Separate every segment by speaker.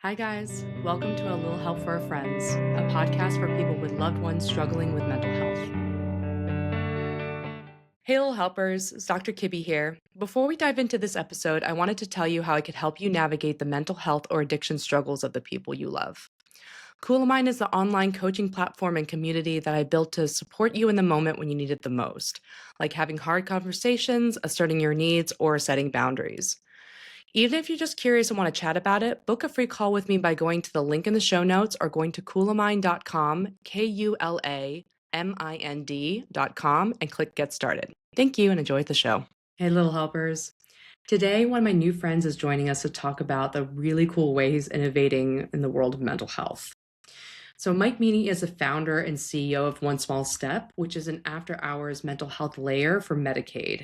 Speaker 1: Hi, guys. Welcome to A Little Help for Our Friends, a podcast for people with loved ones struggling with mental health. Hey, little helpers. It's Dr. Kibby here. Before we dive into this episode, I wanted to tell you how I could help you navigate the mental health or addiction struggles of the people you love. Cool of Mine is the online coaching platform and community that I built to support you in the moment when you need it the most, like having hard conversations, asserting your needs, or setting boundaries. Even if you're just curious and want to chat about it, book a free call with me by going to the link in the show notes or going to coolamind.com, KULAMIND.com, and click Get Started. Thank you and enjoy the show. Hey, little helpers. Today, one of my new friends is joining us to talk about the really cool ways innovating in the world of mental health. So Mike Meaney is the founder and CEO of One Small Step, which is an after-hours mental health layer for Medicaid.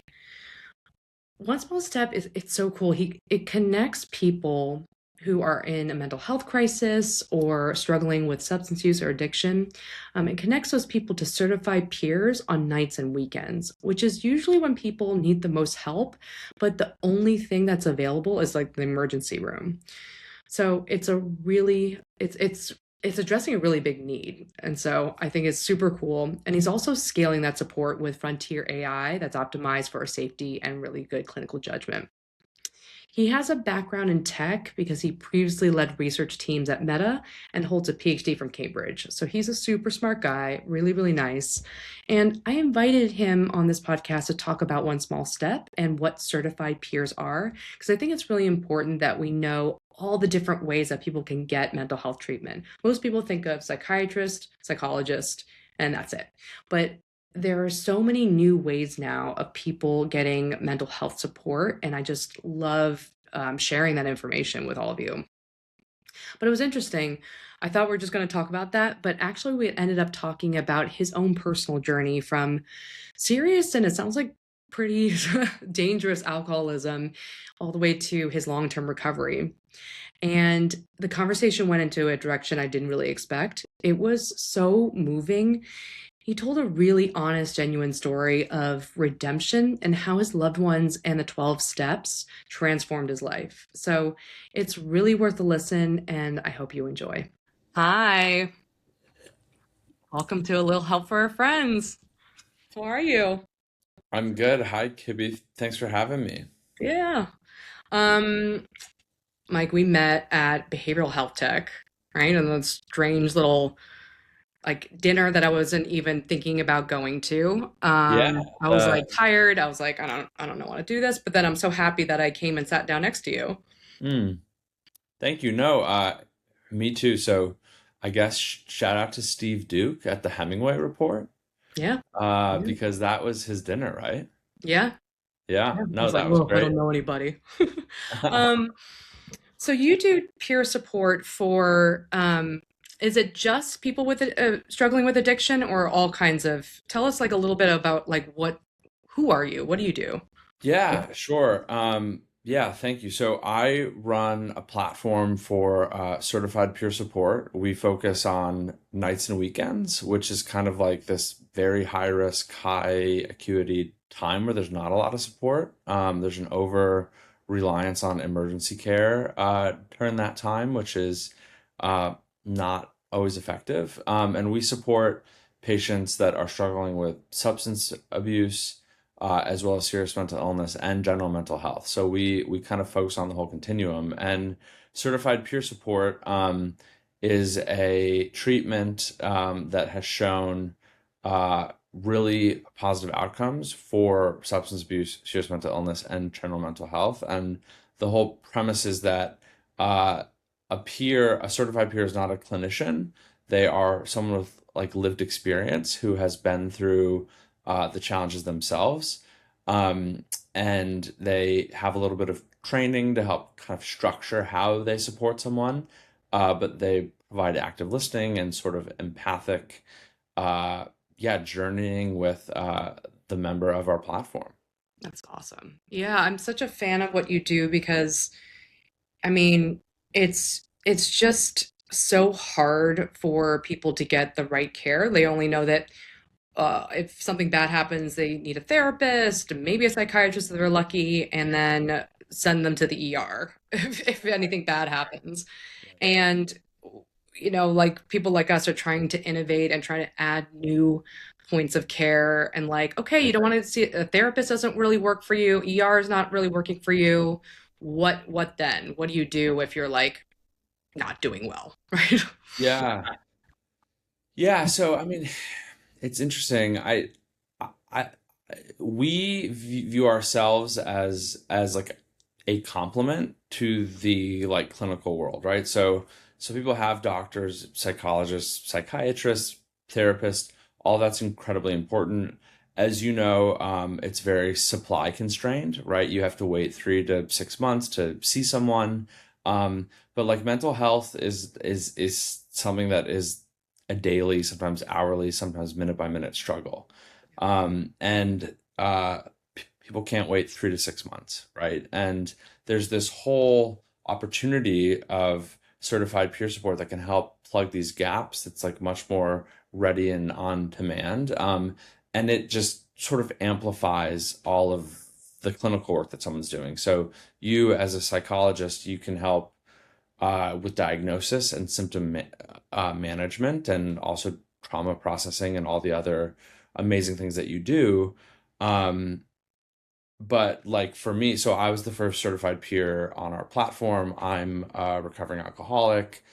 Speaker 1: One Small Step it's so cool. It connects people who are in a mental health crisis or struggling with substance use or addiction. It connects those people to certified peers on nights and weekends, which is usually when people need the most help, but the only thing that's available is like the emergency room. So it's addressing a really big need. And so I think it's super cool. And he's also scaling that support with Frontier AI that's optimized for safety and really good clinical judgment. He has a background in tech because he previously led research teams at Meta and holds a PhD from Cambridge. So he's a super smart guy, really, really nice. And I invited him on this podcast to talk about One Small Step and what certified peers are, because I think it's really important that we know all the different ways that people can get mental health treatment. Most people think of psychiatrist, psychologist, and that's it. But there are so many new ways now of people getting mental health support, and I just love sharing that information with all of you. But it was interesting. I thought we were just going to talk about that, but actually, we ended up talking about his own personal journey from serious, and it sounds like pretty dangerous alcoholism, all the way to his long term recovery. And the conversation went into a direction I didn't really expect. It was so moving. He told a really honest, genuine story of redemption and how his loved ones and the 12 steps transformed his life. So it's really worth a listen, and I hope you enjoy. Hi, welcome to A Little Help for Our Friends. How are you?
Speaker 2: I'm good. Hi, Kibby. Thanks for having me.
Speaker 1: Yeah. Um, Mike, we met at Behavioral Health Tech, right? And that strange little like dinner that I wasn't even thinking about going to.
Speaker 2: Yeah.
Speaker 1: I was
Speaker 2: Uh,
Speaker 1: like tired. I was like, I don't know how to do this. But then I'm so happy that I came and sat down next to you.
Speaker 2: mm, Thank you. No, me too. So I guess shout out to Steve Duke at the Hemingway Report,
Speaker 1: Yeah, yeah,
Speaker 2: because that was his dinner, right?
Speaker 1: yeah,
Speaker 2: Yeah.
Speaker 1: yeah. I
Speaker 2: No,
Speaker 1: was like,
Speaker 2: that was
Speaker 1: whoa, I
Speaker 2: great.
Speaker 1: don't know anybody. um, so you do peer support for, is it just people with struggling with addiction or all kinds of? Tell us like a little bit about like who are you? What do you do?
Speaker 2: Yeah, sure. Yeah, thank you. So I run a platform for certified peer support. We focus on nights and weekends, which is kind of like this very high risk, high acuity time where there's not a lot of support. There's an over reliance on emergency care during that time, which is not always effective. And we support patients that are struggling with substance abuse, as well as serious mental illness and general mental health. So we kind of focus on the whole continuum. And certified peer support is a treatment that has shown really positive outcomes for substance abuse, serious mental illness, and general mental health. And the whole premise is that a certified peer, is not a clinician. They are someone with like lived experience who has been through the challenges themselves. Um, and they have a little bit of training to help kind of structure how they support someone, but they provide active listening and sort of empathic, uh, yeah, journeying with the member of our platform.
Speaker 1: That's awesome. Yeah, I'm such a fan of what you do because I mean, it's just so hard for people to get the right care. They only know that if something bad happens, they need a therapist, maybe a psychiatrist if they're lucky, and then send them to the ER if anything bad happens. And, like people like us are trying to innovate and trying to add new points of care and like, okay, you don't want to see a therapist doesn't really work for you. ER is not really working for you. What then? What do you do if you're like not doing well, right?
Speaker 2: Yeah. Yeah, so I mean, it's interesting. I we view ourselves as like a complement to the like clinical world, right? So people have doctors, psychologists, psychiatrists, therapists, all that's incredibly important. As you know, it's very supply constrained, right? You have to wait 3 to 6 months to see someone. But like mental health is something that is a daily, sometimes hourly, sometimes minute by minute struggle. And people can't wait 3 to 6 months, right? And there's this whole opportunity of certified peer support that can help plug these gaps. It's like much more ready and on demand. And it just sort of amplifies all of the clinical work that someone's doing. So you, as a psychologist, you can help with diagnosis and symptom management, and also trauma processing and all the other amazing things that you do. Um, but like for me, so I was the first certified peer on our platform. I'm a recovering alcoholic.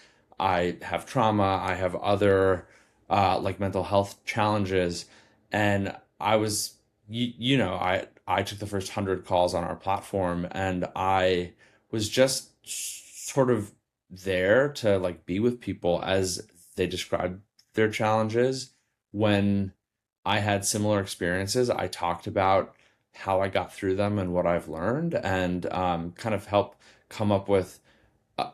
Speaker 2: I have trauma. I have other like mental health challenges, and I was, I took the first 100 calls on our platform, and I was just sort of there to like be with people as they described their challenges. When I had similar experiences, I talked about how I got through them and what I've learned, and kind of help come up with a,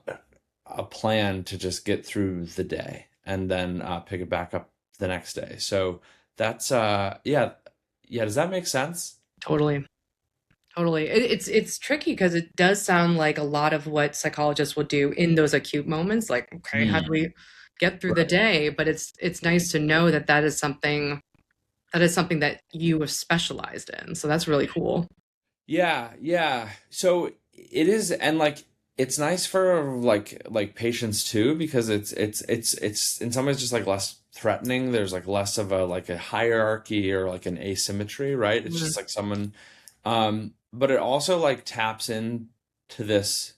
Speaker 2: a plan to just get through the day and then pick it back up the next day. So that's yeah, yeah. Does that make sense?
Speaker 1: Totally. Totally. It's tricky because it does sound like a lot of what psychologists will do in those acute moments, like, okay, how do
Speaker 2: Mm,
Speaker 1: we get through the
Speaker 2: right.
Speaker 1: day? But it's nice to know that that is something that you have specialized in. So that's really cool.
Speaker 2: Yeah, yeah. So it is, and like it's nice for like patients too, because it's in some ways just like less threatening. There's like less of a like a hierarchy or like an asymmetry, right? It's
Speaker 1: Mm,
Speaker 2: just like someone, but it also like taps into this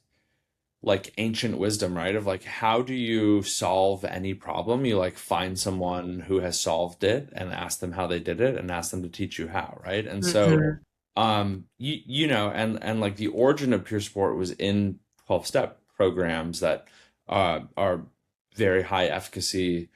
Speaker 2: like ancient wisdom, right? Of like, how do you solve any problem? You like find someone who has solved it and ask them how they did it and ask them to teach you how, right? And so,
Speaker 1: mhm.
Speaker 2: and like the origin of peer support was in 12-step programs that are very high efficacy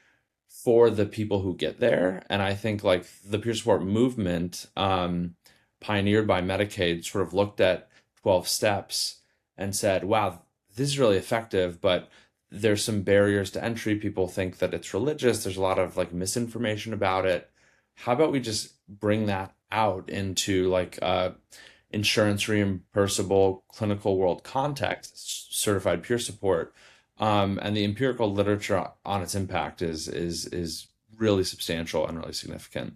Speaker 2: for the people who get there. And I think like the peer support movement, pioneered by Medicaid, sort of looked at 12 steps and said, wow, this is really effective, but there's some barriers to entry. People think that it's religious. There's a lot of like misinformation about it. How about we just bring that out into like insurance reimbursable clinical world context, certified peer support, and the empirical literature on its impact is really substantial and really significant.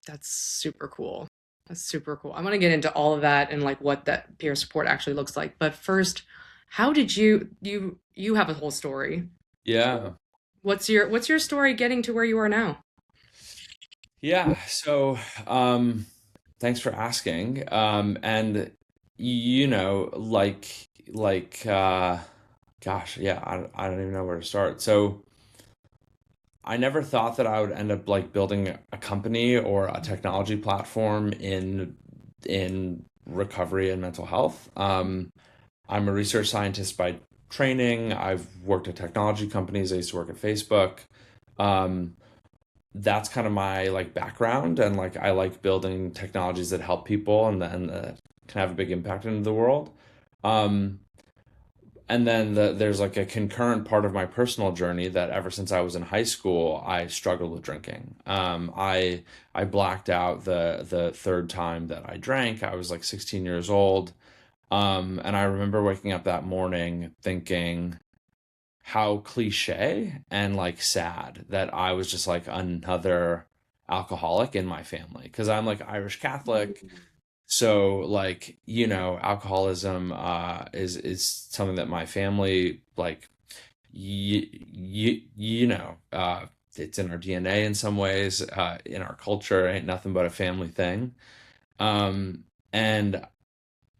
Speaker 1: That's super cool. That's super cool. I want to get into all of that and like what that peer support actually looks like. But first, how did you have a whole story?
Speaker 2: Yeah.
Speaker 1: What's your story getting to where you are now?
Speaker 2: Yeah. So, thanks for asking. And gosh, yeah, I don't even know where to start. So, I never thought that I would end up like building a company or a technology platform in recovery and mental health. I'm a research scientist by training. I've worked at technology companies. I used to work at Facebook. Um, that's kind of my like background, and like I like building technologies that help people and can have a big impact into the world. Um, and then there's like a concurrent part of my personal journey that ever since I was in high school, I struggled with drinking. I blacked out the third time that I drank. I was like 16 years old. And I remember waking up that morning thinking how cliche and like sad that I was just like another alcoholic in my family, because I'm like Irish Catholic. So like, alcoholism is something that my family like, you know, it's in our DNA in some ways, in our culture, ain't nothing but a family thing. And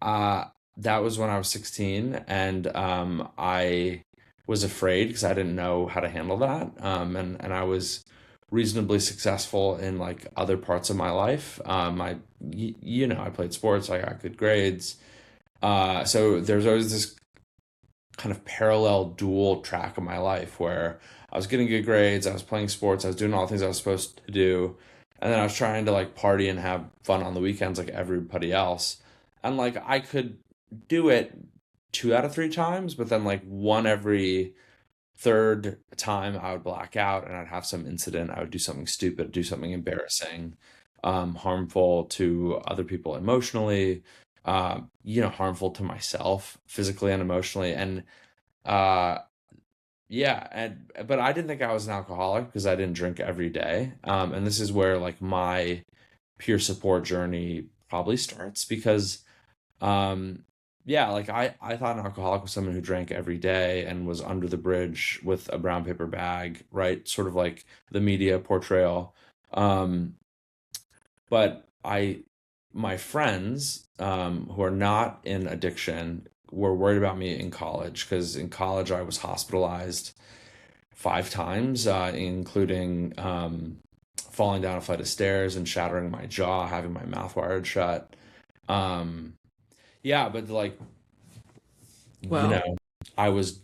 Speaker 2: uh, that was when I was 16, and I was afraid because I didn't know how to handle that. And I was reasonably successful in like other parts of my life. You know, I played sports, I got good grades. So there's always this kind of parallel dual track of my life where I was getting good grades, I was playing sports, I was doing all the things I was supposed to do, and then I was trying to like party and have fun on the weekends like everybody else. And like I could do it 2 out of 3 times, but then like one every third time I would black out and I'd have some incident, I would do something stupid, do something embarrassing, harmful to other people emotionally, harmful to myself physically and emotionally. And uh, yeah, and but I didn't think I was an alcoholic because I didn't drink every day. And this is where like my peer support journey probably starts because um yeah, like I thought an alcoholic was someone who drank every day and was under the bridge with a brown paper bag, right? Sort of like the media portrayal. Um but my friends who are not in addiction were worried about me in college because in college I was hospitalized 5 times, including falling down a flight of stairs and shattering my jaw, having my mouth wired shut. Um, yeah, but like, you
Speaker 1: Well,
Speaker 2: know, I was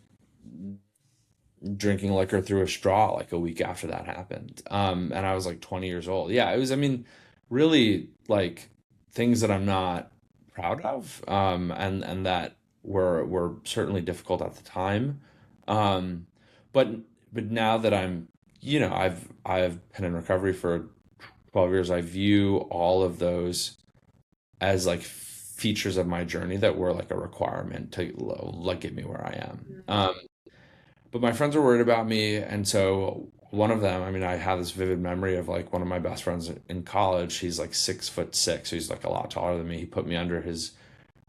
Speaker 2: drinking liquor through a straw like a week after that happened. And I was like 20 years old. Yeah, it was, I mean, really like things that I'm not proud of, and that were certainly difficult at the time. Um, but but now that I've been in recovery for 12 years, I view all of those as like features of my journey that were like a requirement to like get me where I am. But my friends were worried about me, and so one of them, I mean, I have this vivid memory of like one of my best friends in college. He's like 6'6", so he's like a lot taller than me. He put me under his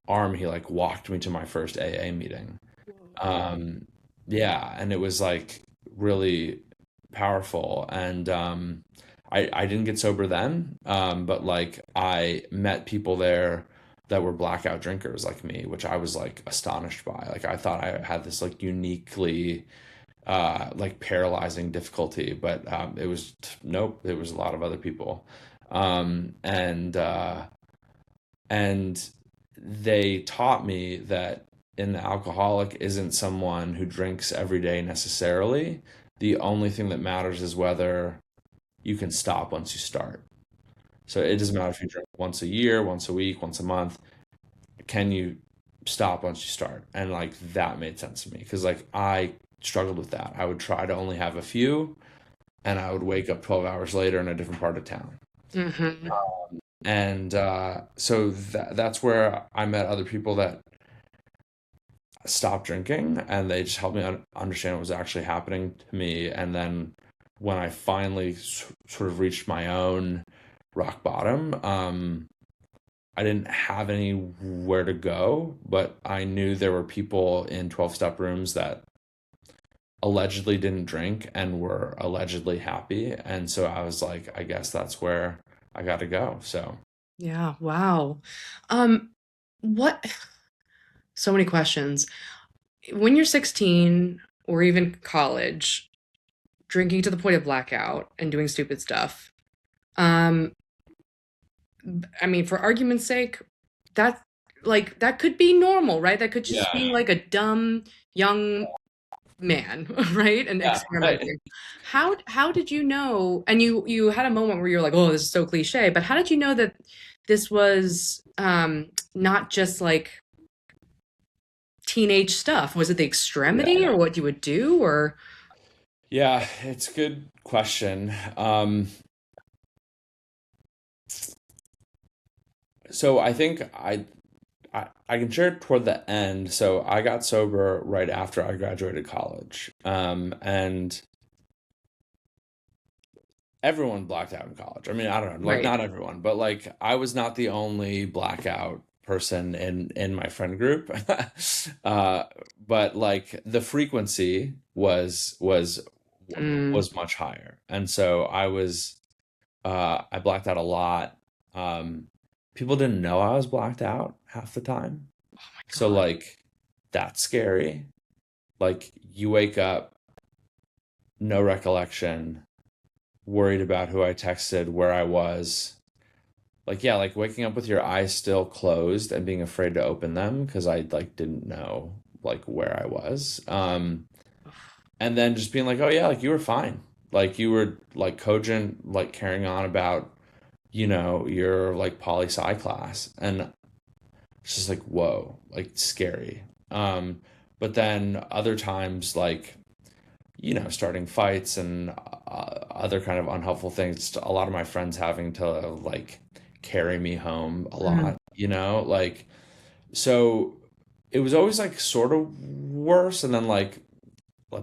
Speaker 2: arm. He like walked me to my first AA meeting. Um, yeah, and it was like really powerful. And I didn't get sober then, but like I met people there that were blackout drinkers like me, which I was like astonished by. Like I thought I had this like uniquely like paralyzing difficulty, but it was nope, there was a lot of other people. And they taught me that an alcoholic isn't someone who drinks every day necessarily. The only thing that matters is whether you can stop once you start. So it doesn't matter if you drink once a year, once a week, once a month. Can you stop once you start? And like that made sense to me because like I struggled with that. I would try to only have a few and I would wake up 12 hours later in a different part of town.
Speaker 1: hmm
Speaker 2: And so that's where I met other people that stopped drinking and they just helped me understand what was actually happening to me. And then when I finally sort of reached my own rock bottom, I didn't have anywhere to go, but I knew there were people in 12-step rooms that allegedly didn't drink and were allegedly happy. And so I was like, I guess that's where I got to go. So,
Speaker 1: yeah, wow. Um, what, so many questions. When you're 16 or even college, drinking to the point of blackout and doing stupid stuff, um, I mean, for argument's sake, that that could be normal, right? That could just
Speaker 2: yeah.
Speaker 1: be like a dumb young man, right? And
Speaker 2: Yeah, right.
Speaker 1: experimenting. How did you know? And you had a moment where you're like, "Oh, this is so cliche," but how did you know that this was not just like teenage stuff? Was it the extremity
Speaker 2: Yeah.
Speaker 1: or what you would do or
Speaker 2: Yeah, it's a good question. So I think I can share it toward the end. So I got sober right after I graduated college. And everyone blacked out in college. I mean, I don't know, like
Speaker 1: right?
Speaker 2: not everyone, but like I was not the only blackout person in my friend group. uh, but like the frequency
Speaker 1: Mm.
Speaker 2: was much higher, and so I blacked out a lot. People didn't know I was blacked out half the time,
Speaker 1: Oh my
Speaker 2: so
Speaker 1: God.
Speaker 2: like that's scary. Like you wake up, no recollection, worried about who I texted, where I was. Like yeah, like waking up with your eyes still closed and being afraid to open them because I like didn't know like where I was. And then just being like, "Oh yeah, like you were fine. Like you were like cogent, like carrying on about, your like poli sci class." And it's just like, "Whoa, like scary." But then other times like starting fights and other kind of unhelpful things. A lot of my friends having to like carry me home a
Speaker 1: Mm.
Speaker 2: lot, like so it was always like sort of worse. And then like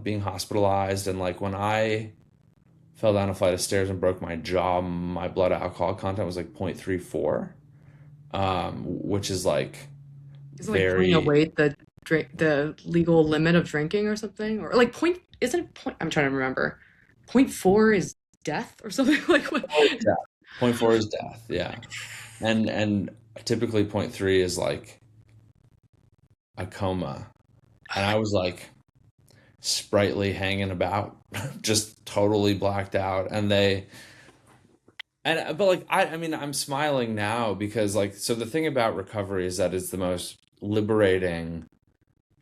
Speaker 2: being hospitalized and like when I fell down a flight of stairs and broke my jaw, my blood alcohol content was like 0.34, which is like
Speaker 1: Is it like pulling
Speaker 2: very,
Speaker 1: away the legal limit of drinking or something? Or like point, isn't it point, I'm trying to remember. Point four is death or something like what?
Speaker 2: 0.4 is death, yeah. And typically zero point 0.3 is like a coma. And I was like sprightly hanging about, just totally blacked out. But like, I mean, I'm smiling now because like, so the thing about recovery is that it's the most liberating,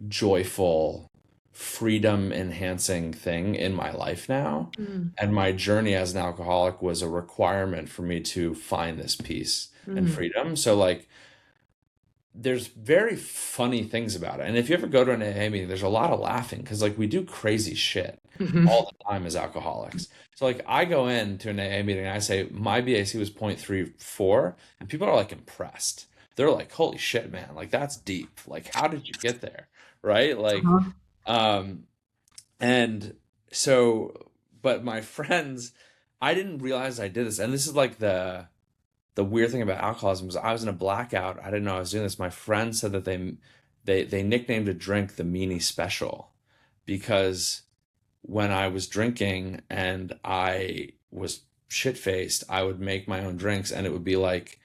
Speaker 2: joyful, freedom enhancing thing in my life now.
Speaker 1: Mm,
Speaker 2: And my journey as an alcoholic was a requirement for me to find this peace and
Speaker 1: mm.
Speaker 2: freedom. So like, there's very funny things about it. And if you ever go to an AA meeting, there's a lot of laughing because like we do crazy shit
Speaker 1: Mhm.
Speaker 2: all the time as alcoholics. So like I go into an AA meeting and I say my BAC was 0.34 and people are like impressed. They're like, holy shit, man, like that's deep. Like how did you get there? Right? Like
Speaker 1: Uh-huh.
Speaker 2: um and so but my friends, I didn't realize I did this. And this is like the weird thing about alcoholism was I was in a blackout. I didn't know I was doing this. My friend said that they nicknamed a drink the Meaney Special because when I was drinking and I was shit faced, I would make my own drinks and it would be like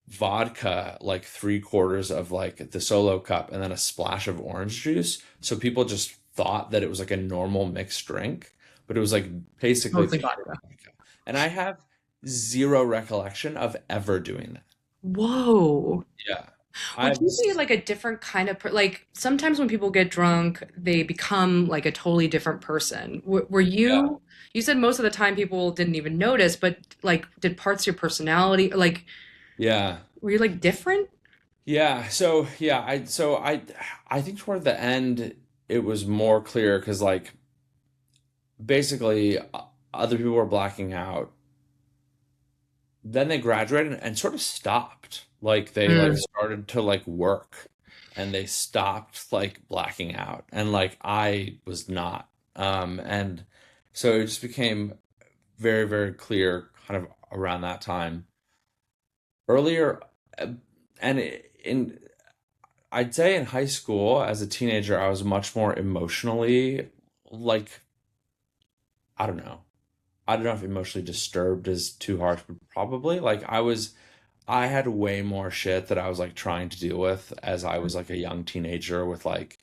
Speaker 2: vodka, like 3/4 of like the solo cup, and then a splash of orange juice. So people just thought that it was like a normal mixed drink, but it was like basically
Speaker 1: Mostly
Speaker 2: pure
Speaker 1: vodka.
Speaker 2: vodka. And I have zero recollection of ever doing that.
Speaker 1: Whoa.
Speaker 2: Yeah. I
Speaker 1: Would
Speaker 2: have
Speaker 1: you be like a different kind of like sometimes when people get drunk, they become like a totally different person. Were
Speaker 2: yeah.
Speaker 1: you said most of the time people didn't even notice, but like did parts of your personality like
Speaker 2: Yeah.
Speaker 1: were you like different?
Speaker 2: Yeah. I think toward the end it was more clear because like basically other people were blacking out. Then they graduated and sort of stopped. Like they like
Speaker 1: Mm.
Speaker 2: started to like work and they stopped like blacking out. And like I was not. And so it just became very, very clear kind of around that time. Earlier, uh, and in I'd say in high school as a teenager, I was much more emotionally like I don't know. I don't know if emotionally disturbed is too harsh, but probably like I had way more shit that I was like trying to deal with as I was like a young teenager with like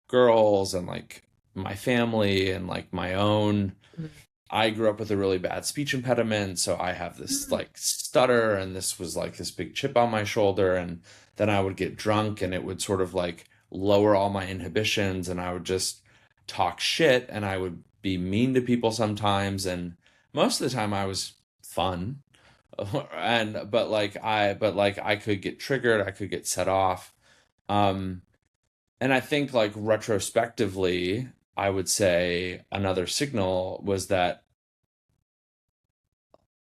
Speaker 2: girls and like my family and like my own. I grew up with a really bad speech impediment, so I have this
Speaker 1: Mm.
Speaker 2: like stutter and this was like this big chip on my shoulder, and then I would get drunk and it would sort of like lower all my inhibitions and I would just talk shit and I would be mean to people sometimes, and most of the time I was fun. And but like I could get triggered, I could get set off. Um and I think like retrospectively, I would say another signal was that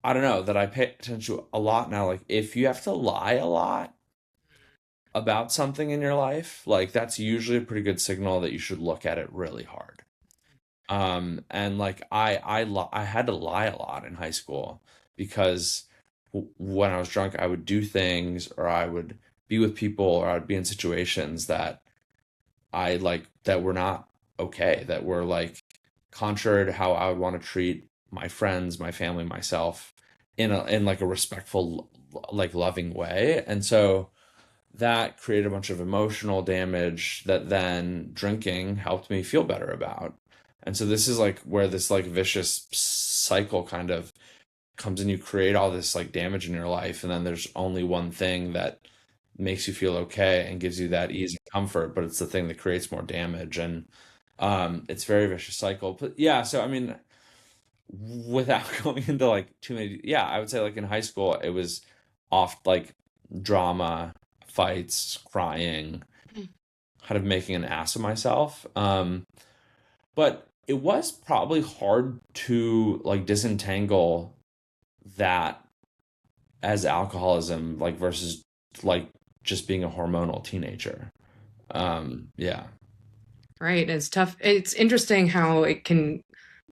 Speaker 2: I don't know, that I pay attention to a lot now. Like if you have to lie a lot about something in your life, like that's usually a pretty good signal that you should look at it really hard. And like I had to lie a lot in high school because when I was drunk, I would do things or I would be with people, or I'd be in situations that I like that were not okay, that were like contrary to how I would want to treat my friends, my family, myself in like a respectful, like loving way. And so that created a bunch of emotional damage that then drinking helped me feel better about. And so this is like where this like vicious cycle kind of comes in. You create all this like damage in your life, and then there's only one thing that makes you feel okay and gives you that ease and comfort, but it's the thing that creates more damage. And it's a very vicious cycle. But yeah, so I mean, without going into like too many, yeah, I would say like in high school it was oft like drama, fights, crying, kind of making an ass of myself. But it was probably hard to like disentangle that as alcoholism, like versus like just being a hormonal teenager. Yeah.
Speaker 1: Right. It's tough. It's interesting how it can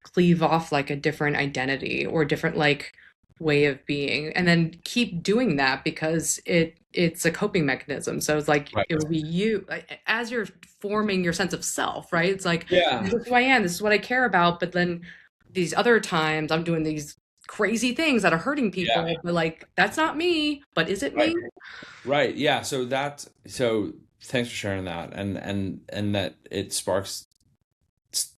Speaker 1: cleave off like a different identity or different like way of being and then keep doing that because it's a coping mechanism. So it's like
Speaker 2: Right.
Speaker 1: it would be you as you're forming your sense of self, right? It's like
Speaker 2: Yeah.
Speaker 1: this is who I am, this is what I care about, but then these other times I'm doing these crazy things that are hurting
Speaker 2: Yeah.
Speaker 1: people, but like that's not me, but is it
Speaker 2: Right.
Speaker 1: me?
Speaker 2: Right. Yeah. So thanks for sharing that. And that it sparks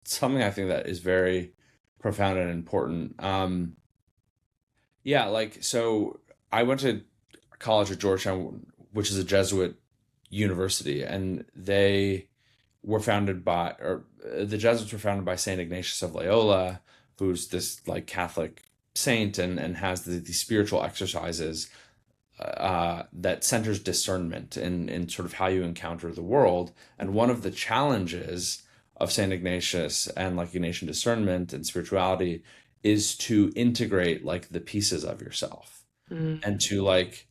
Speaker 2: something I think that is very profound and important. Yeah, like so I went to college at Georgetown, which is a Jesuit university, and they were founded by, or the Jesuits were founded by Saint Ignatius of Loyola, who's this like Catholic saint, and has these spiritual exercises that centers discernment in sort of how you encounter the world. And one of the challenges of Saint Ignatius and like Ignatian discernment and spirituality is to integrate like the pieces of yourself
Speaker 1: Mm.
Speaker 2: and to like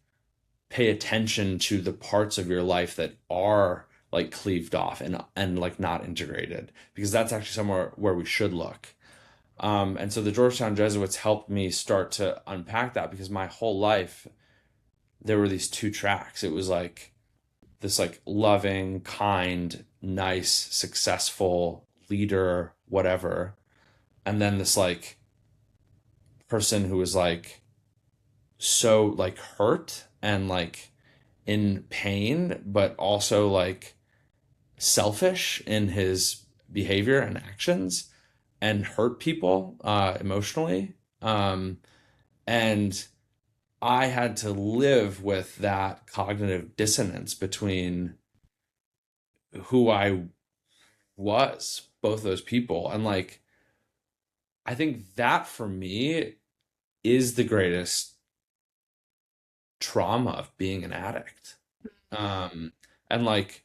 Speaker 2: pay attention to the parts of your life that are like cleaved off and like not integrated, because that's actually somewhere where we should look. And so the Georgetown Jesuits helped me start to unpack that, because my whole life there were these two tracks. It was like this like loving, kind, nice, successful leader, whatever. And then this like person who was like so like hurt and like in pain, but also like selfish in his behavior and actions, and hurt people emotionally. And I had to live with that cognitive dissonance between who I was, both those people. And like, I think that for me is the greatest trauma of being an addict. Um, and like,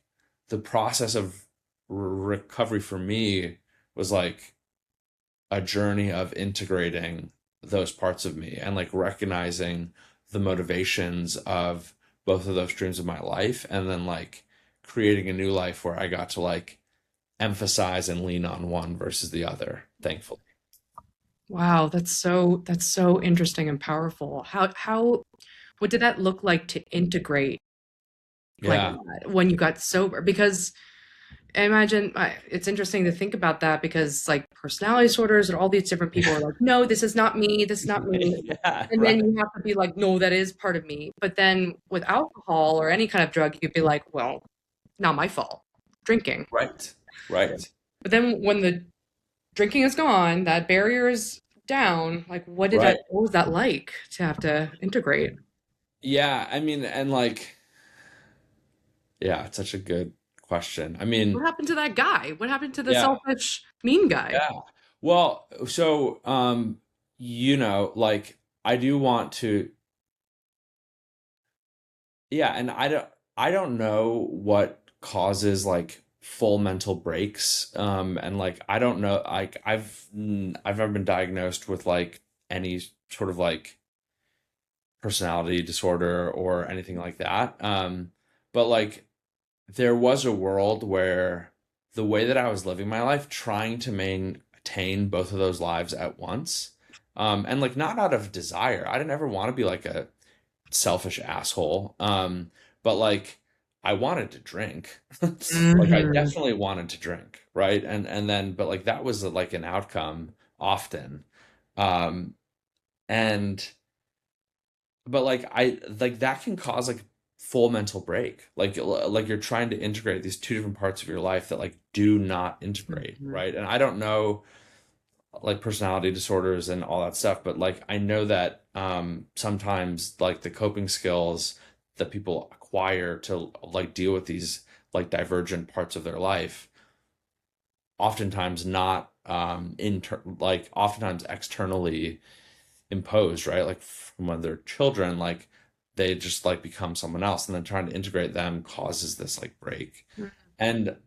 Speaker 2: the process of recovery for me was like a journey of integrating those parts of me and like recognizing the motivations of both of those streams of my life, and then like creating a new life where I got to like emphasize and lean on one versus the other, thankfully.
Speaker 1: Wow, that's so interesting and powerful. How what did that look like to integrate like
Speaker 2: Yeah.
Speaker 1: that when you got sober? Because I imagine it's interesting to think about that because like personality disorders and all these different people are like, no, this is not me, this is not me.
Speaker 2: Yeah,
Speaker 1: And then
Speaker 2: right.
Speaker 1: you have to be like, no, that is part of me. But then with alcohol or any kind of drug, you could be like, well, not my fault, drinking.
Speaker 2: Right. Right.
Speaker 1: But then when the drinking is gone, that barrier is down, like
Speaker 2: Right.
Speaker 1: what was that like to have to integrate?
Speaker 2: Yeah, I mean, and like, yeah, it's such a good question. I
Speaker 1: What
Speaker 2: mean,
Speaker 1: happened to that guy? What happened to the
Speaker 2: yeah,
Speaker 1: selfish, mean guy?
Speaker 2: yeah. Well, so like I do want to, yeah, and I don't know what causes like full mental breaks. And like I don't know, like I've never been diagnosed with like any sort of like personality disorder or anything like that. But like there was a world where the way that I was living my life, trying to maintain both of those lives at once, and like not out of desire. I didn't ever want to be like a selfish asshole. but like I wanted to drink. Like I
Speaker 1: Hmm.
Speaker 2: definitely wanted to drink, right? And then but like that was like an outcome often. Um and but like I like that can cause like full mental break. Like you're trying to integrate these two different parts of your life that like do not integrate,
Speaker 1: Hmm.
Speaker 2: right? And I don't know like personality disorders and all that stuff, but like I know that sometimes like the coping skills that people acquire to like deal with these like divergent parts of their life oftentimes not like oftentimes externally imposed, right? Like from when they're children, like they just like become someone else, and then trying to integrate them causes this like break. And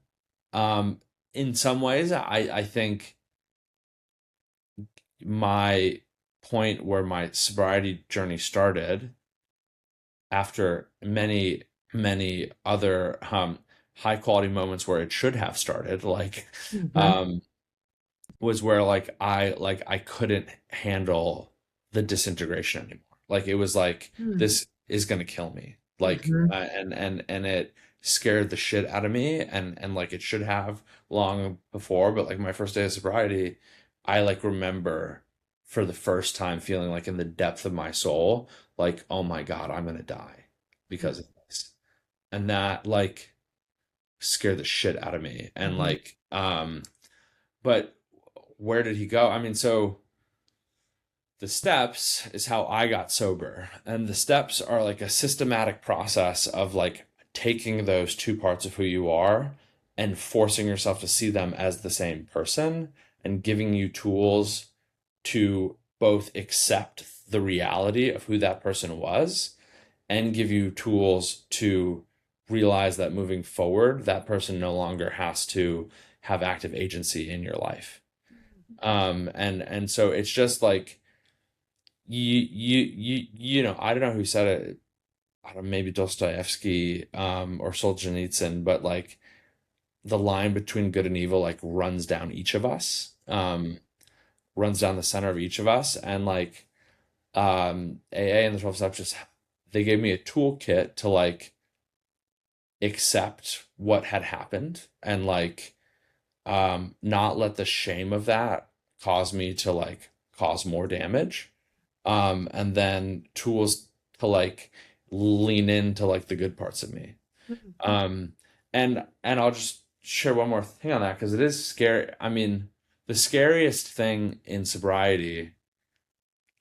Speaker 2: um in some ways I think my point where my sobriety journey started after many other high quality moments where it should have started, like
Speaker 1: Hmm.
Speaker 2: um was where like I couldn't handle the disintegration anymore. Like it was like this is gonna kill me. Like
Speaker 1: Hmm.
Speaker 2: and it scared the shit out of me, and like it should have long before. But like my first day of sobriety, I like remember for the first time feeling like in the depth of my soul, like, oh my God, I'm gonna die because of this. And that like scared the shit out of me. And
Speaker 1: Hmm.
Speaker 2: like but where did he go? I mean, so the steps is how I got sober. And the steps are like a systematic process of like taking those two parts of who you are and forcing yourself to see them as the same person, and giving you tools to both accept the reality of who that person was and give you tools to realize that moving forward, that person no longer has to have active agency in your life. And so it's just like I don't know who said it. I don't know, maybe Dostoevsky or Solzhenitsyn, but like the line between good and evil like runs down each of us, runs down the center of each of us, and like AA and the 12 steps just they gave me a toolkit to like accept what had happened and like not let the shame of that cause me to like cause more damage, and then tools to like lean into like the good parts of me. um and I'll just share one more thing on that because it is scary. I mean, the scariest thing in sobriety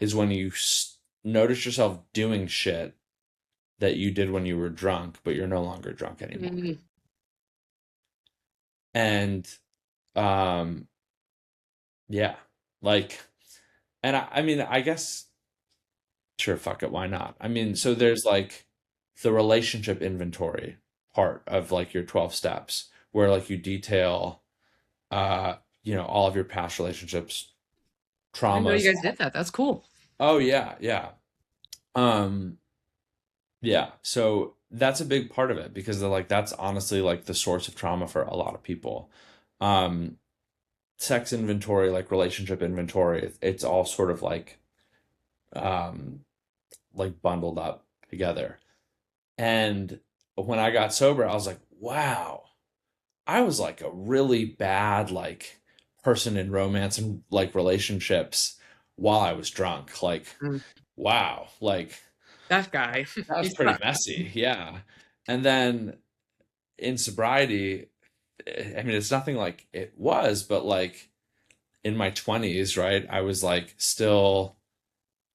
Speaker 2: is when you notice yourself doing shit that you did when you were drunk but you're no longer drunk anymore.
Speaker 1: Hmm.
Speaker 2: And um yeah, like, and I mean, I guess, sure, fuck it, why not? I mean, so there's like the relationship inventory part of like your 12 steps where like you detail uh all of your past relationships,
Speaker 1: I didn't know you
Speaker 2: traumas.
Speaker 1: guys did that. That's cool.
Speaker 2: Oh yeah, yeah. Um yeah, so that's a big part of it because they're like that's honestly like the source of trauma for a lot of people. Um Sex inventory, like relationship inventory, it's all sort of um like bundled up together. And when I got sober, I was like, wow, I was like a really bad like person in romance and like relationships while I was drunk. Like,
Speaker 1: Mm.
Speaker 2: wow, like
Speaker 1: That guy.
Speaker 2: that was
Speaker 1: He's
Speaker 2: pretty
Speaker 1: tough.
Speaker 2: messy. Yeah. And then in sobriety, I mean, it's nothing like it was, but like in my 20s, right? I was like still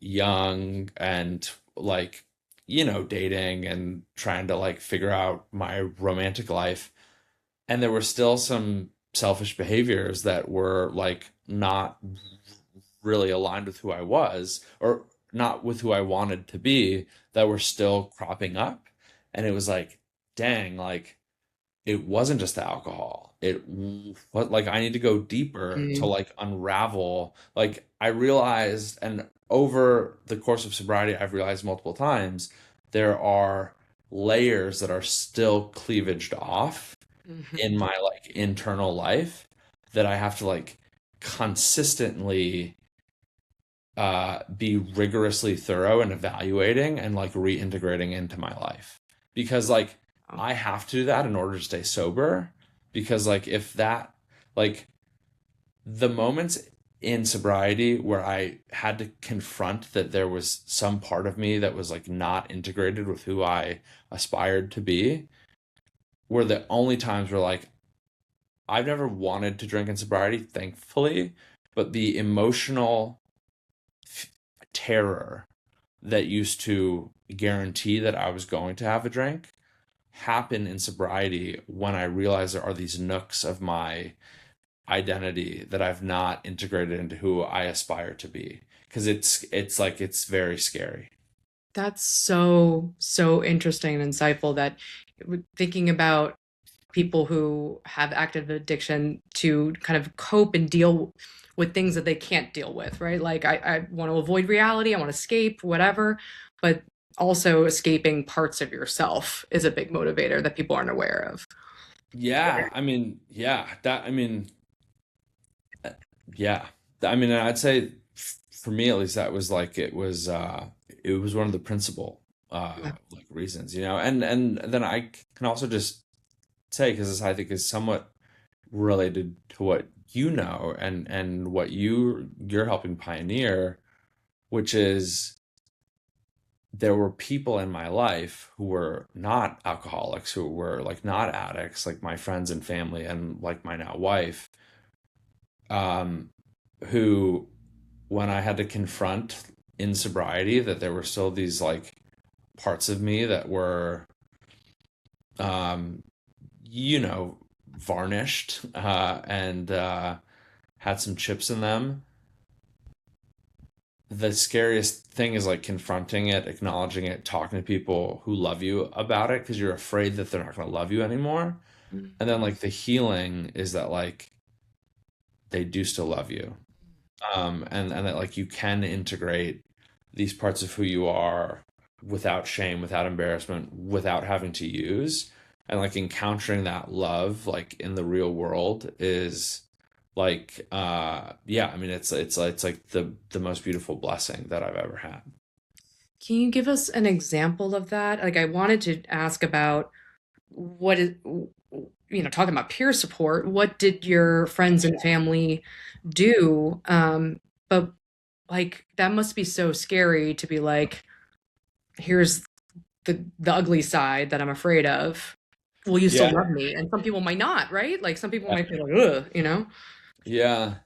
Speaker 2: young and like dating and trying to like figure out my romantic life, and there were still some selfish behaviors that were like not really aligned with who I was or not with who I wanted to be, that were still cropping up. And it was like, dang, like it wasn't just the alcohol. It what like I need to go deeper to
Speaker 1: Mm.
Speaker 2: like unravel. Like I realized, and over the course of sobriety, I've realized multiple times there are layers that are still cleavaged off in
Speaker 1: Mhm.
Speaker 2: my like internal life that I have to like consistently be rigorously thorough and evaluating and like reintegrating into my life. because like
Speaker 1: Oh,
Speaker 2: I have to do that in order to stay sober. Because like if that, like the moments in sobriety where I had to confront that there was some part of me that was like not integrated with who I aspired to be were the only times where like I've never wanted to drink in sobriety, thankfully, but the emotional terror that used to guarantee that I was going to have a drink happen in sobriety when I realize there are these nooks of my identity that I've not integrated into who I aspire to be. Because it's like it's very scary.
Speaker 1: that's so, so interesting and insightful that thinking about people who have active addiction to kind of cope and deal with things that they can't deal with, right? Like I want to avoid reality, I want to escape, whatever, but also escaping parts of yourself is a big motivator that people aren't aware of.
Speaker 2: Yeah, I mean, yeah, that I mean, uh, yeah. I mean, I'd say for me at least that was like it was one of the principal
Speaker 1: Yeah.
Speaker 2: like reasons, you know. And then I can also just say because this I think is somewhat related to what you know and what you're helping pioneer, which is there were people in my life who were not alcoholics, who were like not addicts, like my friends and family and like my now wife, um, who when I had to confront in sobriety that there were still these like parts of me that were um, you know, varnished and had some chips in them. The scariest thing is like confronting it, acknowledging it, talking to people who love you about it because you're afraid that they're not going to love you anymore. And then like the healing is that like they do still love you. And that like you can integrate these parts of who you are without shame, without embarrassment, without having to use. And like encountering that love like in the real world is like yeah, I mean it's like the most beautiful blessing that I've ever had.
Speaker 1: Can you give us an example of that? Like, I wanted to ask about what is, talking about peer support, what did your friends and family do? But like, that must be so scary to be like, here's the ugly side that I'm afraid of. Will you still
Speaker 2: Yeah.
Speaker 1: love me? And some people might not, right? Like, some people might be like, ugh, you know?
Speaker 2: Yeah.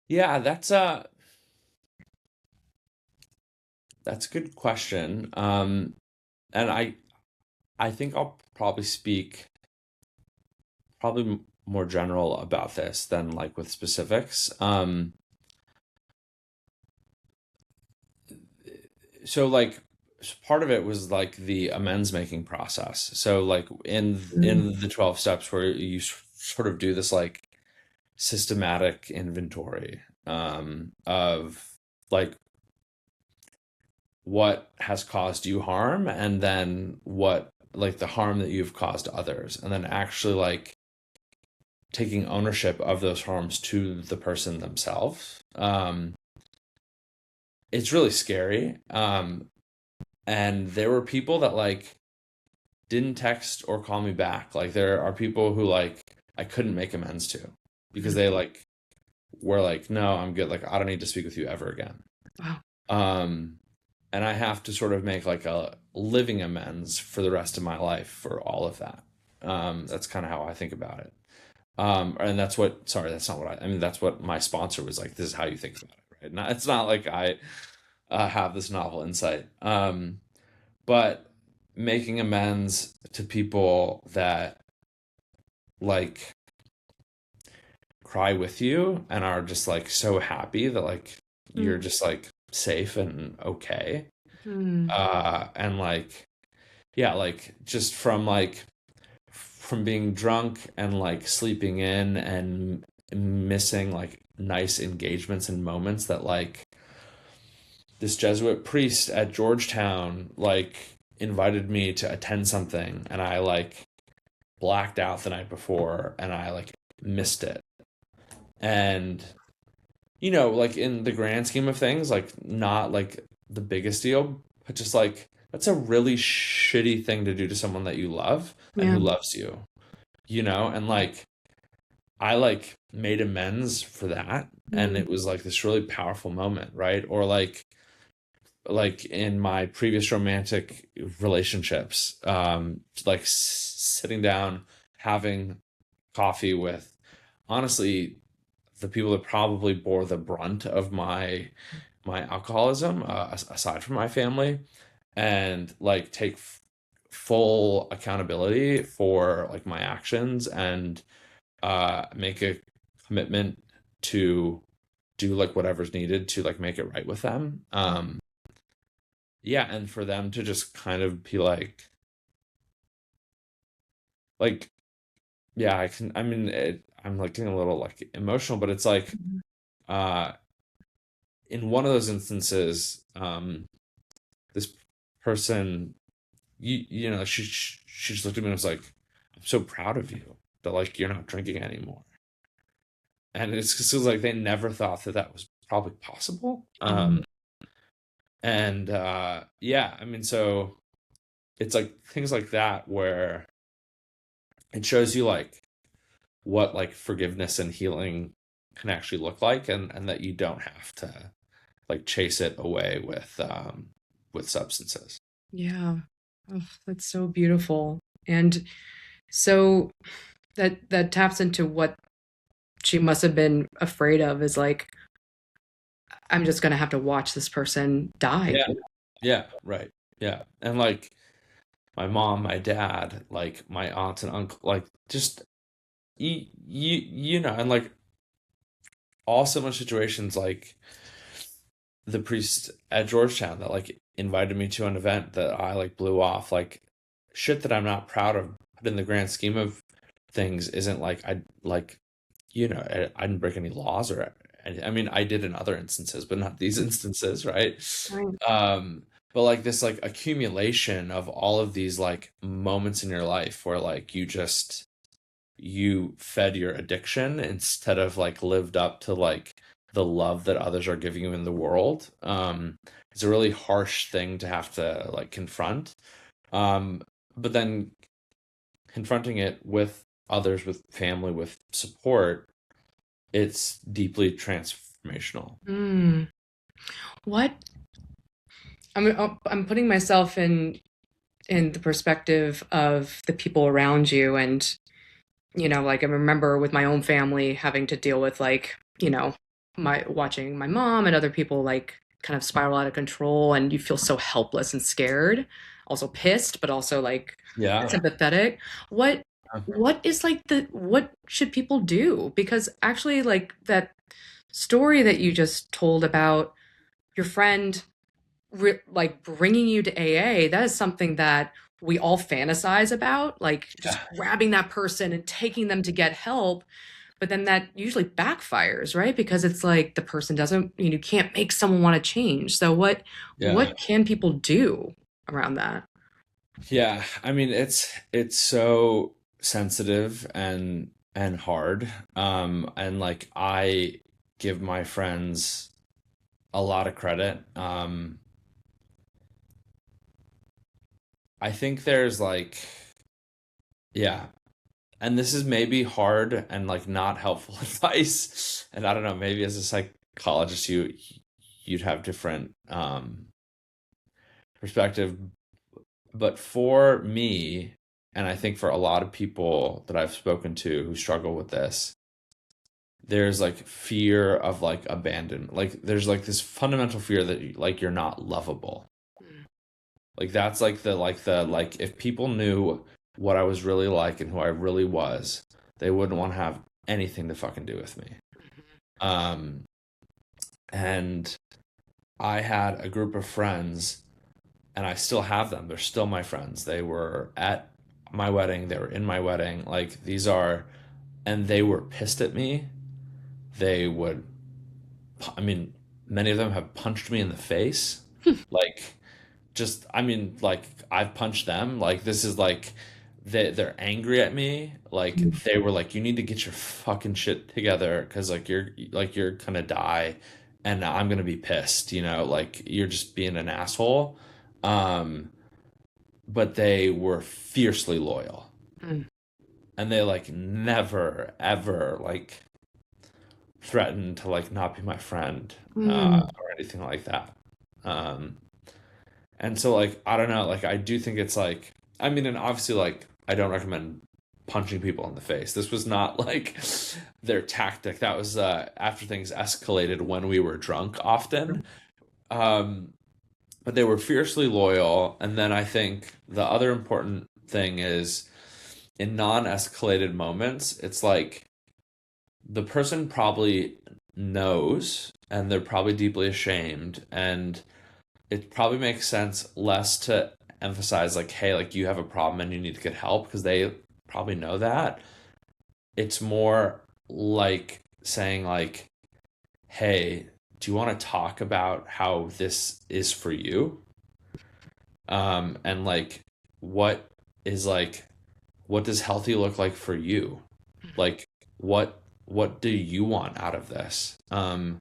Speaker 2: Yeah, that's a good question. And I think I'll probably speak more general about this than like with specifics. So like part of it was like the amends making process. So like
Speaker 1: Mm.
Speaker 2: in the 12 steps where you sort of do this like systematic inventory of like what has caused you harm and then what like the harm that you've caused others and then actually like taking ownership of those harms to the person themselves. It's really scary. And there were people that like didn't text or call me back. Like there are people who like I couldn't make amends to because they like were like, no, I'm good. Like I don't need to speak with you ever again.
Speaker 1: Wow.
Speaker 2: Um, and I have to sort of make like a living amends for the rest of my life for all of that. That's kind of how I think about it. And that's what, sorry, that's not what I mean, that's what my sponsor was like, this is how you think about it, right? Not, it's not like I have this novel insight. But making amends to people that like cry with you and are just like so happy that like you're
Speaker 1: Mm.
Speaker 2: just like safe and okay.
Speaker 1: Mm.
Speaker 2: And like, yeah, like just from being drunk and like sleeping in and missing like nice engagements and moments that like this Jesuit priest at Georgetown like invited me to attend something and I like blacked out the night before and I like missed it. And you know, like in the grand scheme of things, like not like the biggest deal, but just like that's a really shitty thing to do to someone that you love and who
Speaker 1: Yeah.
Speaker 2: loves you, you know? And like, I like made amends for that. And
Speaker 1: Mm.
Speaker 2: it was like this really powerful moment, right? Or like in my previous romantic relationships, like sitting down, having coffee with honestly the people that probably bore the brunt of my alcoholism, aside from my family, and like take full accountability for like my actions and make a commitment to do like whatever's needed to like make it right with them. Yeah, and for them to just kind of be like yeah, I mean I'm like getting a little like emotional, but it's like
Speaker 1: Mhm.
Speaker 2: uh in one of those instances, this person, you know, she just looked at me and was like, "I'm so proud of you that like you're not drinking anymore." And it's just like they never thought that that was probably possible.
Speaker 1: Um,
Speaker 2: And yeah, I mean, so it's like things like that where it shows you like what like forgiveness and healing can actually look like, and that you don't have to like chase it away with substances.
Speaker 1: yeah. Oh, that's so beautiful. And so that taps into what she must have been afraid of is like, I'm just gonna have to watch this person die.
Speaker 2: Yeah. Yeah, right. Yeah. And like my mom, my dad, like my aunts and uncle, like just you know, and like all similar situations, like the priest at Georgetown that like invited me to an event that I like blew off, like shit that I'm not proud of, but in the grand scheme of things, isn't like I like, you know, I didn't break any laws or I mean, I did in other instances, but not these instances, right?
Speaker 1: Right.
Speaker 2: Um, but like this like accumulation of all of these like moments in your life where like you fed your addiction instead of like lived up to like the love that others are giving you in the world. It's a really harsh thing to have to like confront. Um, but then confronting it with others, with family, with support, it's deeply transformational.
Speaker 1: Mm. What I'm putting myself in the perspective of the people around you, and like I remember with my own family having to deal with like, my watching my mom and other people like kind of spiral out of control, and you feel so helpless and scared, also pissed, but also like
Speaker 2: Yeah.
Speaker 1: sympathetic. What is like what should people do? Because actually like that story that you just told about your friend like bringing you to AA, that is something that we all fantasize about, like just
Speaker 2: Yeah.
Speaker 1: grabbing that person and taking them to get help. But then that usually backfires, right? Because it's like the person doesn't, you can't make someone want to change. So what
Speaker 2: Yeah.
Speaker 1: can people do around that?
Speaker 2: Yeah. I mean, it's so sensitive and hard. And like I give my friends a lot of credit. I think there's like, yeah, and this is maybe hard and like not helpful advice. And I don't know, maybe as a psychologist, you'd have different perspective. But for me, and I think for a lot of people that I've spoken to who struggle with this, there's like fear of like abandonment. Like there's like this fundamental fear that like you're not lovable. Like that's like if people knew what I was really like and who I really was, they wouldn't want to have anything to fucking do with me. Um, and I had a group of friends, and I still have them. They're still my friends. They were at my wedding. They were in my wedding. Like these are, and they were pissed at me. They would, I mean, many of them have punched me in the face. Like just I mean like I've punched them like this is like they're angry at me like they were like you need to get your fucking shit together because like you're gonna die and I'm gonna be pissed, you know, like you're just being an asshole. um but they were fiercely loyal.
Speaker 1: Mm.
Speaker 2: And they like never ever like threatened to like not be my friend,
Speaker 1: Mm.
Speaker 2: or anything like that. Um, and so like I don't know, like I do think it's like I mean, and obviously like I don't recommend punching people in the face. This was not like their tactic. That was after things escalated when we were drunk often. Um, but they were fiercely loyal. And then I think the other important thing is in non-escalated moments, it's like the person probably knows and they're probably deeply ashamed, and it probably makes sense less to emphasize like, hey, like you have a problem and you need to get help because they probably know that. It's more like saying like, hey, do you want to talk about how this is for you? And like what is like what does healthy look like for you? Like what do you want out of this? And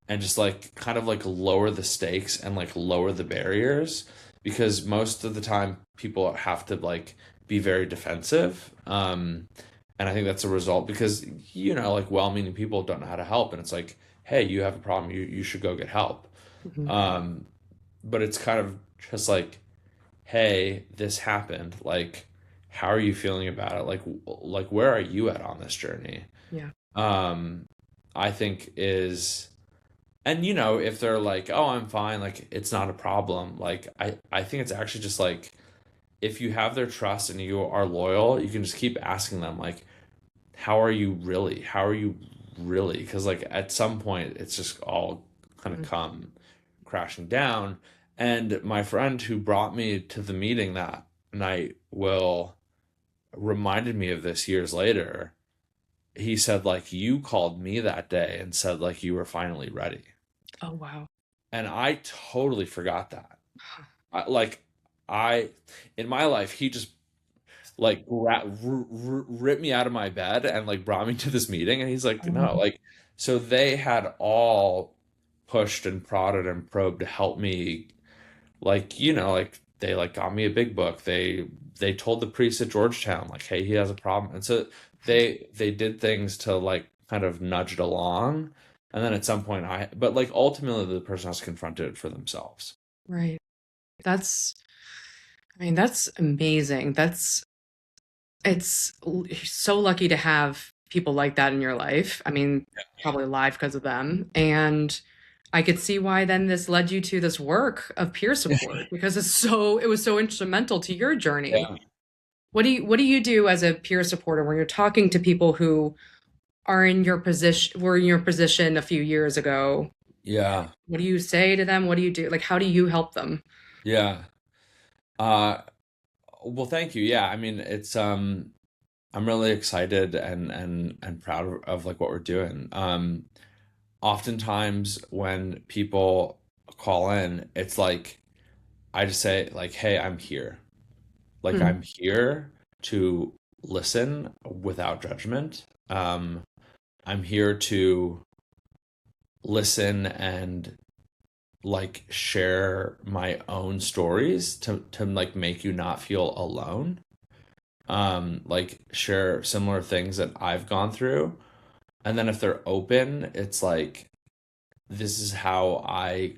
Speaker 2: just like kind of like lower the stakes and like lower the barriers, because most of the time people have to like be very defensive. And I think that's a result because like well-meaning people don't know how to help, and it's like, hey, you have a problem, you should go get help.
Speaker 1: Mhm.
Speaker 2: um but it's kind of just like, hey, this happened, like how are you feeling about it, like where are you at on this journey?
Speaker 1: Yeah.
Speaker 2: um I think is, and if they're like, oh, I'm fine, like it's not a problem, like I think it's actually just like, if you have their trust and you are loyal, you can just keep asking them like, how are you really, because like at some point it's just all kind of
Speaker 1: Mm.
Speaker 2: come crashing down. And my friend who brought me to the meeting that night will reminded me of this years later. He said like, you called me that day and said like you were finally ready.
Speaker 1: Oh, wow.
Speaker 2: And I totally forgot that. Like I, in my life, he just like ripped me out of my bed and like brought me to this meeting. And he's like, no,
Speaker 1: Um,
Speaker 2: like, so they had all pushed and prodded and probed to help me. Like, like they like got me a big book. They told the priest at Georgetown, like, hey, he has a problem. And so they did things to like kind of nudge it along. And then at some point but like ultimately the person has to confront it for themselves.
Speaker 1: right. That's, I mean, that's amazing. It's so lucky to have people like that in your life. I mean, probably alive because of them. And I could see why then this led you to this work of peer support, because it was so instrumental to your journey.
Speaker 2: Yeah.
Speaker 1: What do you do as a peer supporter when you're talking to people who were in your position a few years ago?
Speaker 2: Yeah.
Speaker 1: What do you say to them? What do you do? Like, how do you help them?
Speaker 2: Yeah. Uh, well, thank you. Yeah, I mean, I'm really excited and proud of like what we're doing. Oftentimes when people call in, it's like I just say like, "Hey, I'm here." Like
Speaker 1: Mm.
Speaker 2: I'm here to listen without judgment. I'm here to listen and like share my own stories to like make you not feel alone. Like share similar things that I've gone through. And then if they're open, it's like, this is how I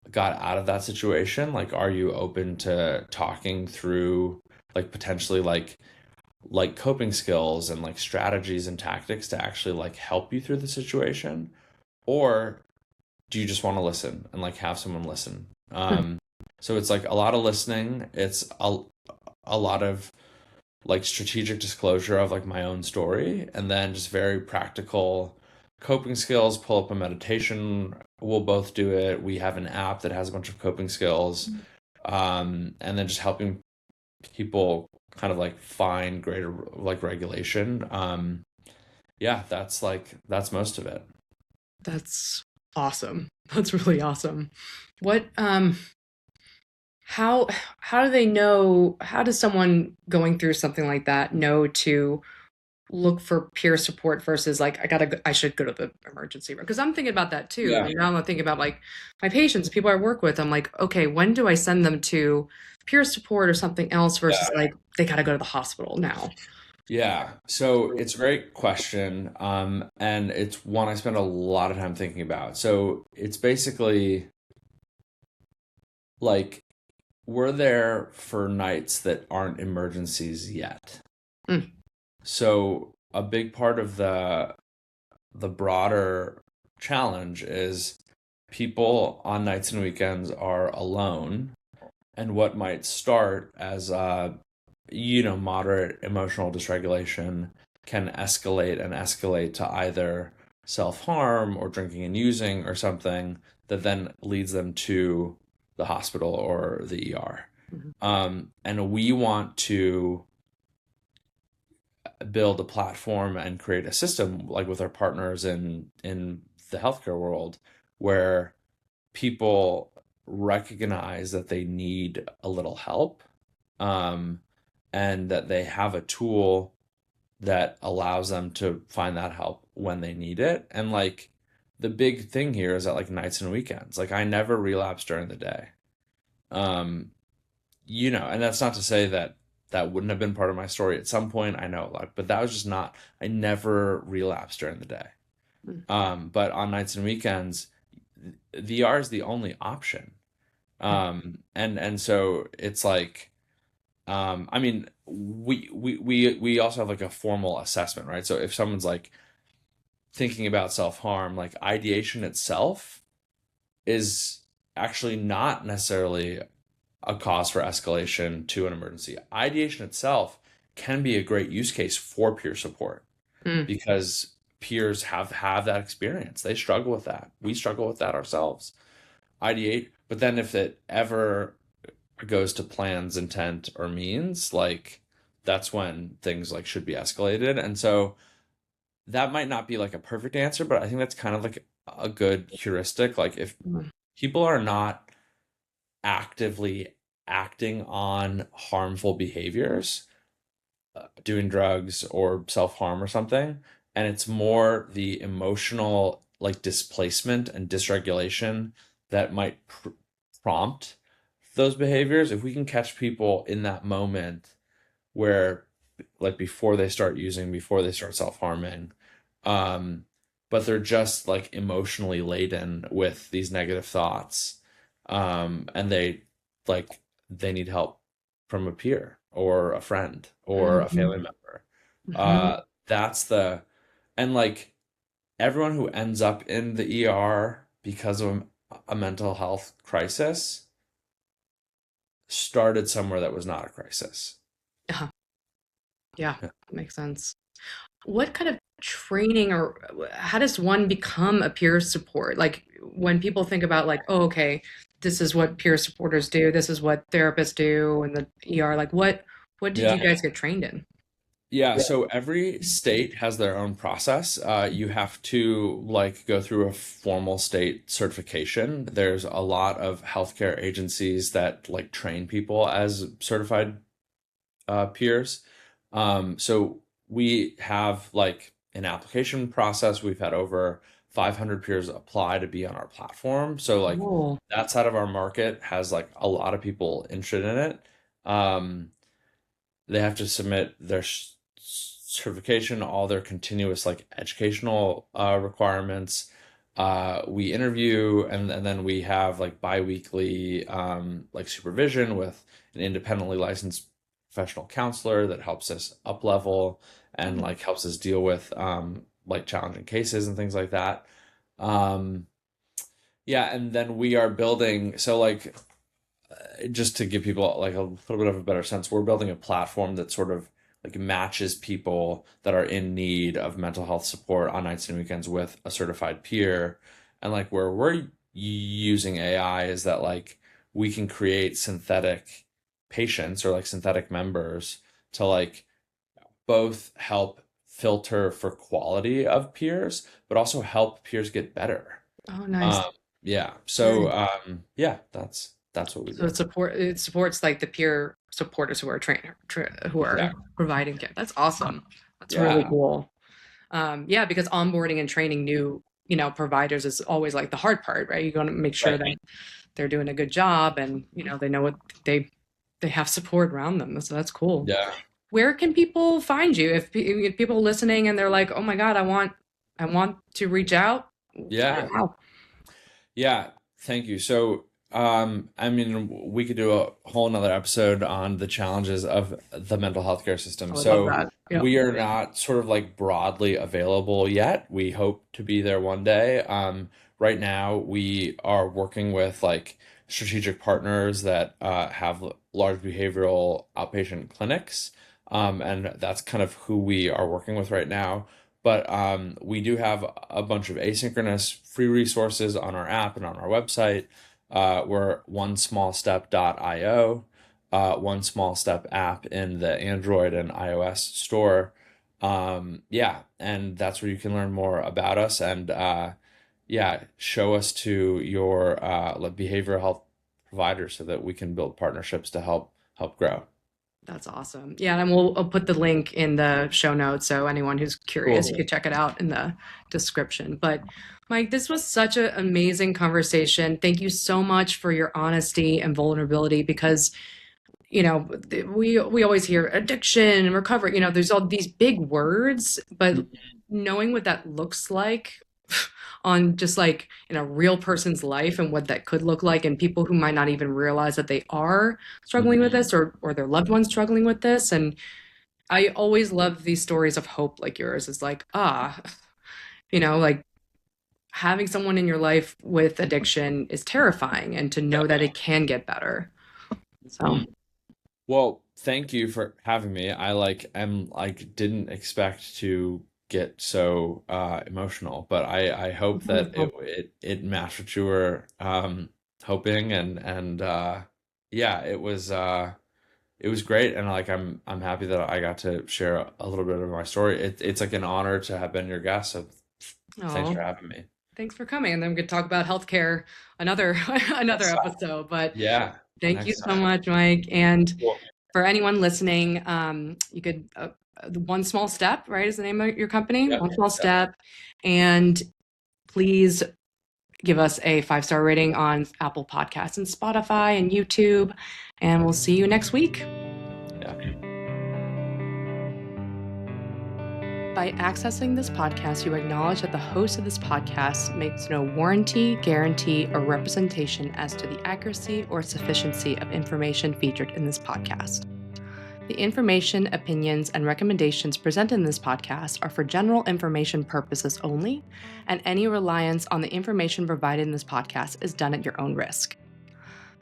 Speaker 2: got out of that situation. Like, are you open to talking through like potentially like coping skills and like strategies and tactics to actually like help you through the situation? Or do you just want to listen and like have someone listen? So it's like a lot of listening. It's a lot of like strategic disclosure of like my own story, and then just very practical coping skills. Pull up a meditation, we'll both do it. We have an app that has a bunch of coping skills. And then just helping people kind of like find greater like regulation. Yeah, that's most of it.
Speaker 1: That's awesome. That's really awesome. What how do they know, how does someone going through something like that know to look for peer support versus like I should go to the emergency room? Because I'm thinking about that too.
Speaker 2: Yeah.
Speaker 1: You know, I'm thinking about like my patients, people I work with. I'm like, okay, when do I send them to peer support or something else versus
Speaker 2: Yeah.
Speaker 1: like they got to go to the hospital now?
Speaker 2: Yeah. So it's a great question. And it's one I spend a lot of time thinking about. So it's basically like we're there for nights that aren't emergencies yet.
Speaker 1: Mm,
Speaker 2: So a big part of the broader challenge is people on nights and weekends are alone, and what might start as moderate emotional dysregulation can escalate to either self-harm or drinking and using or something that then leads them to the hospital or the ER.
Speaker 1: mhm,
Speaker 2: And we want to build a platform and create a system like with our partners in the healthcare world where people recognize that they need a little help, um, and that they have a tool that allows them to find that help when they need it. And like the big thing here is that like nights and weekends, like I never relapse during the day. Um, and that's not to say that that wouldn't have been part of my story at some point. I know, like, but that was just not. I never relapsed during the day.
Speaker 1: mm,
Speaker 2: But on nights and weekends, VR is the only option.
Speaker 1: mm.
Speaker 2: And so it's like, I mean, we also have like a formal assessment, right? So if someone's like thinking about self-harm, like ideation itself is actually not necessarily a cause for escalation to an emergency. Ideation itself can be a great use case for peer support
Speaker 1: Mm.
Speaker 2: because peers have that experience. They struggle with that. We struggle with that ourselves. Ideate, but then if it ever goes to plans, intent, or means, like that's when things like should be escalated. And so that might not be like a perfect answer, but I think that's kind of like a good heuristic. Like if
Speaker 1: Mm.
Speaker 2: people are not actively acting on harmful behaviors, doing drugs or self-harm or something, and it's more the emotional like displacement and dysregulation that might prompt those behaviors. If we can catch people in that moment where like before they start using, before they start self-harming, um but they're just like emotionally laden with these negative thoughts, and like they need help from a peer or a friend or a
Speaker 1: Mhm,
Speaker 2: family member.
Speaker 1: mhm.
Speaker 2: That's the and like everyone who ends up in the ER because of a mental health crisis started somewhere that was not a crisis.
Speaker 1: Uh-huh. Yeah, that makes sense. What kind of training or how does one become a peer support? Like when people think about like, oh, okay, this is what peer supporters do, this is what therapists do in the ER, like what did
Speaker 2: Yeah.
Speaker 1: you guys get trained in?
Speaker 2: Yeah, so every state has their own process. You have to like go through a formal state certification. There's a lot of healthcare agencies that like train people as certified peers. So we have like an application process. We've had over 500 peers apply to be on our platform. So like
Speaker 1: Cool.
Speaker 2: that side of our market has like a lot of people interested in it. Um, they have to submit their certification, all their continuous like educational requirements. We interview, and then we have like biweekly like supervision with an independently licensed professional counselor that helps us up level and like helps us deal with like challenging cases and things like that. Um, yeah, and then we are building, so like just to give people like a little bit of a better sense, we're building a platform that sort of like matches people that are in need of mental health support on nights and weekends with a certified peer. And like where we're using AI is that like we can create synthetic patients or like synthetic members to like both help filter for quality of peers, but also help peers get better.
Speaker 1: Oh, nice.
Speaker 2: Um, yeah. So
Speaker 1: Nice.
Speaker 2: yeah, that's what we
Speaker 1: So
Speaker 2: do.
Speaker 1: it supports like the peer supporters who are who are
Speaker 2: Exactly.
Speaker 1: providing care. That's awesome. That's really
Speaker 2: Yeah,
Speaker 1: cool. Yeah, because onboarding and training new, providers is always like the hard part, right? You got to make sure
Speaker 2: right.
Speaker 1: that they're doing a good job and, they know what they have support around them. So that's cool.
Speaker 2: Yeah,
Speaker 1: Where can people find you if people listening and they're like, "Oh my God, I want to reach out."
Speaker 2: yeah.
Speaker 1: Wow.
Speaker 2: Yeah, thank you. So, I mean, we could do a whole nother episode on the challenges of the mental health care system.
Speaker 1: I would love
Speaker 2: So,
Speaker 1: that. Yeah.
Speaker 2: we are not sort of like broadly available yet. We hope to be there one day. Right now, we are working with like strategic partners that have large behavioral outpatient clinics. And that's kind of who we are working with right now. But we do have a bunch of asynchronous free resources on our app and on our website. We're onesmallstep.io, One Small Step app in the Android and iOS store. Yeah, and that's where you can learn more about us and yeah, show us to your like behavioral health providers so that we can build partnerships to help grow.
Speaker 1: That's awesome. Yeah, and I'll put the link in the show notes so anyone who's curious, you
Speaker 2: Cool.
Speaker 1: could check it out in the description. But Mike, this was such an amazing conversation. Thank you so much for your honesty and vulnerability because we always hear addiction and recovery. There's all these big words, but knowing what that looks like on just like in a real person's life and what that could look like, and people who might not even realize that they are struggling with
Speaker 2: Mhm.
Speaker 1: this or their loved ones struggling with this. And I always love these stories of hope like yours. It's like, like having someone in your life with addiction is terrifying, and to know that it can get better. So,
Speaker 2: Well, thank you for having me. I like am like didn't expect to get so emotional, but I hope that
Speaker 1: wonderful.
Speaker 2: it matched what you were hoping and yeah, it was great and like I'm happy that I got to share a little bit of my story. It's like an honor to have been your guest, so thanks
Speaker 1: Oh,
Speaker 2: for having me.
Speaker 1: thanks for coming. And then we could talk about healthcare another another
Speaker 2: Next time.
Speaker 1: episode. But
Speaker 2: Yeah,
Speaker 1: thank you
Speaker 2: next
Speaker 1: so
Speaker 2: time.
Speaker 1: much, Mike. And
Speaker 2: Cool.
Speaker 1: for anyone listening, you could One Small Step, right, is the name of your company,
Speaker 2: Yep.
Speaker 1: One Small
Speaker 2: Yep.
Speaker 1: Step. And please give us a 5-star rating on Apple Podcasts and Spotify and YouTube. And we'll see you next week.
Speaker 2: Yeah.
Speaker 1: By accessing this podcast, you acknowledge that the host of this podcast makes no warranty, guarantee, or representation as to the accuracy or sufficiency of information featured in this podcast. The information, opinions, and recommendations presented in this podcast are for general information purposes only, and any reliance on the information provided in this podcast is done at your own risk.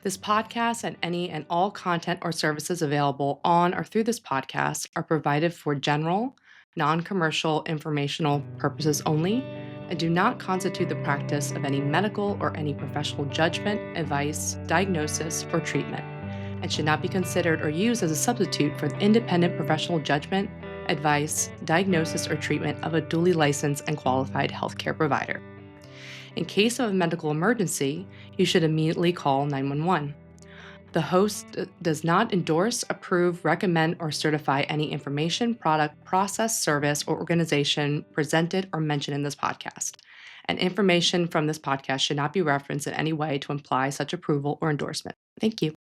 Speaker 1: This podcast and any and all content or services available on or through this podcast are provided for general, non-commercial, informational purposes only, and do not constitute the practice of any medical or any professional judgment, advice, diagnosis, or treatment, and should not be considered or used as a substitute for the independent professional judgment, advice, diagnosis, or treatment of a duly licensed and qualified healthcare provider. In case of a medical emergency, you should immediately call 911. The host does not endorse, approve, recommend, or certify any information, product, process, service, or organization presented or mentioned in this podcast. And information from this podcast should not be referenced in any way to imply such approval or endorsement. Thank you.